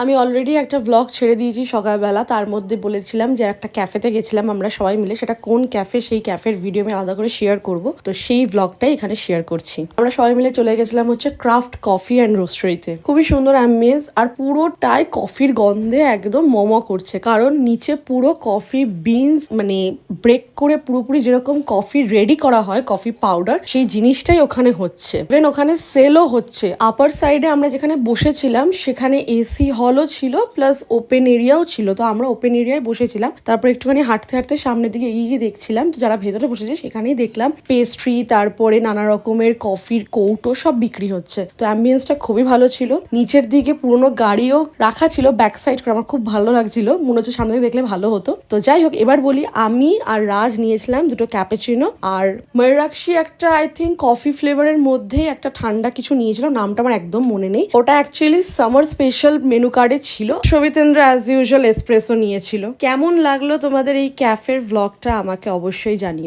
আমি অলরেডি একটা ব্লগ ছেড়ে দিয়েছি সকালবেলা, তার মধ্যে বলেছিলাম যে একটা ক্যাফেতে গেছিলাম আমরা সবাই মিলে, সেটা কোন ক্যাফে সেই ক্যাফের ভিডিও আমি আলাদা করে শেয়ার করব, তো সেই ব্লগটাই এখানে শেয়ার করছি। আমরা সবাই মিলে চলে গেছিলাম হচ্ছে ক্রাফট কফি অ্যান্ড রোস্টারিতে। খুবই সুন্দর অ্যাম্বিয়েন্স, আর পুরোটাই কফির গন্ধে একদম মম করছে, কারণ নিচে পুরো কফি বিনস মানে ব্রেক করে পুরোপুরি যেরকম কফি রেডি করা হয় কফি পাউডার, সেই জিনিসটাই ওখানে হচ্ছে। ইভেন ওখানে সেলও হচ্ছে। আপার সাইডে আমরা যেখানে বসেছিলাম সেখানে এসি হলও ছিল প্লাস ওপেন এরিয়াও ছিল, তো আমরা ওপেন এরিয়ায় বসেছিলাম। তারপর একটুখানি হাঁটতে হাঁটতে সামনের দিকে এগিয়ে দেখছিলাম, তো যারা ভেতরে বসেছে সেখানেই দেখলাম পেস্ট্রি, তারপরে নানা রকমের কফির কৌটো সব বিক্রি হচ্ছে। তো অ্যাম্বিয়েন্সটা খুবই ভালো ছিল। নিচের দিকে পুরোনো গাড়িও রাখা ছিল ব্যাক সাইড করে, আমার খুব ভালো লাগছিল, মনে হচ্ছে সামনে থেকে দেখলে ভালো হতো। তো যাই হোক, এবার বলি, আমি আর রাজ নিয়েছিলাম দুটো ক্যাপুচিনো, আর ময়ূরাক্ষী একটা আই থিঙ্ক কফি ফ্লেভারের মধ্যেই একটা ঠান্ডা কিছু নিয়েছিল, নামটা আমার একদম মনে নেই। ওটা অ্যাকচুয়ালি সামার স্পেশাল মেনু কার্ডে ছিল। সবিতেন্দ্র অ্যাজ ইউজুয়াল এসপ্রেসো নিয়েছিল। কেমন লাগলো তোমাদের এই ক্যাফের ব্লগটা আমাকে অবশ্যই জানিও।